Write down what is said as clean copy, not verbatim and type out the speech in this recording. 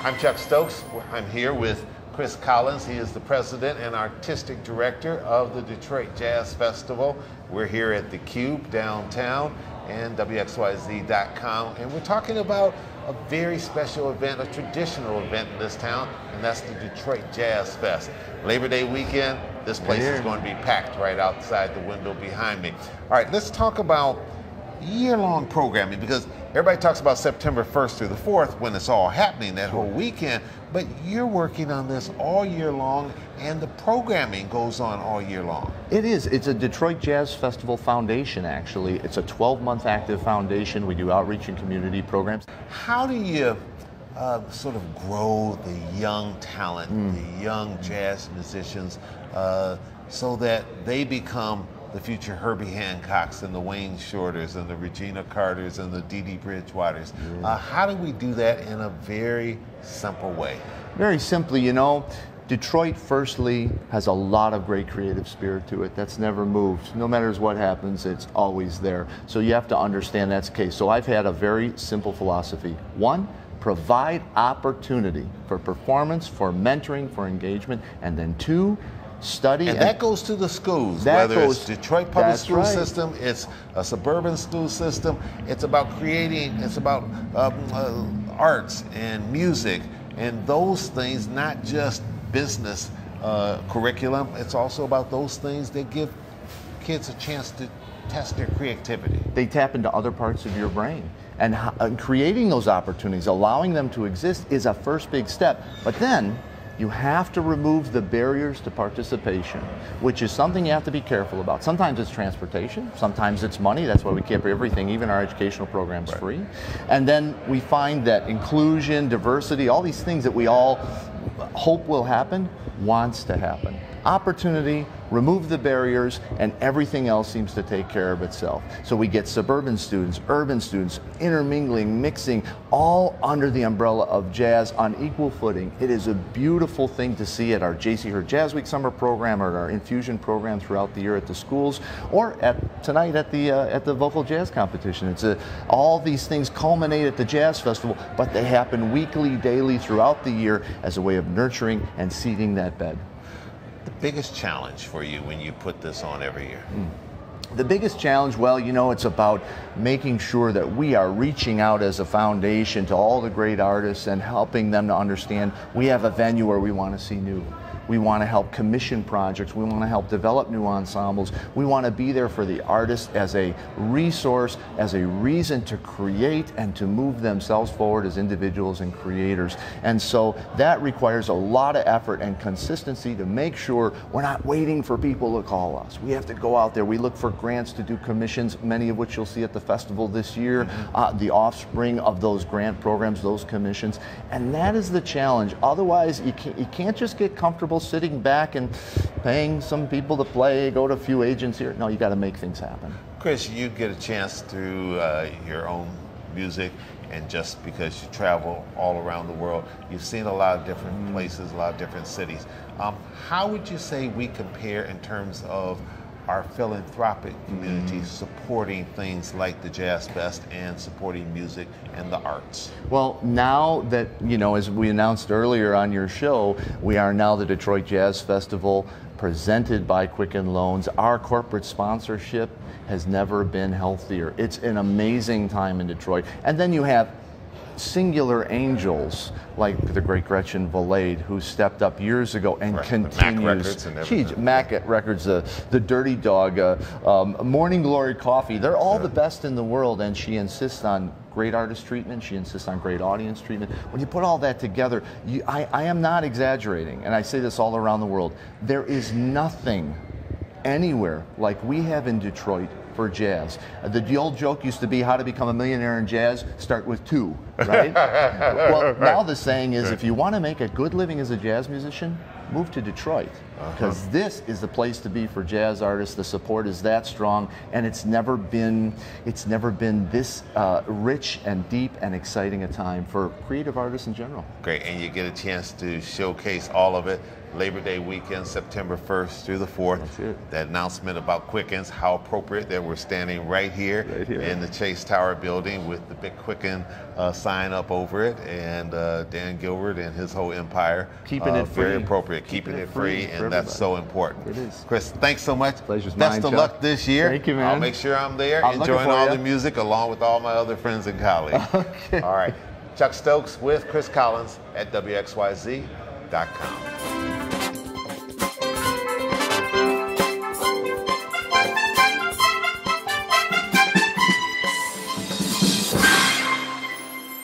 I'm Chuck Stokes. I'm here with Chris Collins. He is the president and artistic director of the Detroit Jazz Festival. We're here at the Cube downtown and WXYZ.com, and we're talking about a very special event, a traditional event in this town, and that's the Detroit Jazz Fest. Labor Day weekend, this place is going to be packed right outside the window behind me. All right, let's talk about year-long programming, because everybody talks about September 1st through the 4th when it's all happening, that whole weekend, but you're working on this all year long, and the programming goes on all year long. It is. It's a Detroit Jazz Festival Foundation, actually. It's a 12-month active foundation. We do outreach and community programs. How do you sort of grow the young talent, the young jazz musicians, so that they become the future Herbie Hancocks and the Wayne Shorters and the Regina Carters and the Dee Dee Bridgewaters? How do we do that in a very simple way? Very simply, you know, Detroit, firstly, has a lot of great creative spirit to it. That's never moved. No matter what happens, it's always there. So you have to understand that's the case. So I've had a very simple philosophy. One, provide opportunity for performance, for mentoring, for engagement, and then two, study. And that goes to the schools, whether it's Detroit Public School System, it's a suburban school system. It's about creating, it's about arts and music and those things, not just business curriculum. It's also about those things that give kids a chance to test their creativity. They tap into other parts of your brain. And creating those opportunities, allowing them to exist, is a first big step. But then, you have to remove the barriers to participation, which is something you have to be careful about. Sometimes it's transportation, sometimes it's money. That's why we keep everything, even our educational programs, free. And then we find that inclusion, diversity, all these things that we all hope will happen, wants to happen. Opportunity, remove the barriers, and everything else seems to take care of itself. So we get suburban students, urban students, intermingling, mixing, all under the umbrella of jazz on equal footing. It is a beautiful thing to see at our J.C. Hurd Jazz Week summer program, or our infusion program throughout the year at the schools, or tonight at the vocal jazz competition. It's all these things culminate at the Jazz Festival, but they happen weekly, daily, throughout the year as a way of nurturing and seeding that bed. The biggest challenge for you when you put this on every year? The biggest challenge, well, you know, it's about making sure that we are reaching out as a foundation to all the great artists and helping them to understand we have a venue where we want to see new. We want to help commission projects. We want to help develop new ensembles. We want to be there for the artists as a resource, as a reason to create and to move themselves forward as individuals and creators. And so that requires a lot of effort and consistency to make sure we're not waiting for people to call us. We have to go out there. We look for grants to do commissions, many of which you'll see at the festival this year, the offspring of those grant programs, those commissions. And that is the challenge. Otherwise, you can't just get comfortable sitting back and paying some people to play, go to a few agents here. No, you got to make things happen. Chris, you get a chance through your own music, and just because you travel all around the world, you've seen a lot of different places, a lot of different cities. How would you say we compare in terms of our philanthropic community supporting things like the Jazz Fest and supporting music and the arts? Well, now that, you know, as we announced earlier on your show, we are now the Detroit Jazz Festival presented by Quicken Loans. Our corporate sponsorship has never been healthier. It's an amazing time in Detroit. And then you have singular angels like the great Gretchen Valade, who stepped up years ago and continues. Mac Records and everything. Mac Records, the Dirty Dog, Morning Glory Coffee. They're all the best in the world, and she insists on great artist treatment. She insists on great audience treatment. When you put all that together, I am not exaggerating, and I say this all around the world. There is nothing anywhere like we have in Detroit for jazz. The old joke used to be how to become a millionaire in jazz, start with 2, right? Well, now the saying is if you want to make a good living as a jazz musician, move to Detroit, because this is the place to be for jazz artists. The support is that strong, and it's never been this rich and deep and exciting a time for creative artists in general. Great, and you get a chance to showcase all of it Labor Day weekend, September 1st through the 4th. That's it. That announcement about Quickens, how appropriate that we're standing right here in the Chase Tower building with the big Quicken sign up over it, and Dan Gilbert and his whole empire. Keeping it free. Very appropriate, keeping it free, and that's so important. It is. Chris, thanks so much. Pleasure's mine, Best of Chuck. luck this year. Thank you, man. I'll make sure I'm there, I'm looking enjoying for all ya. the music along with all my other friends and colleagues. Okay. All right. Chuck Stokes with Chris Collins at WXYZ.com.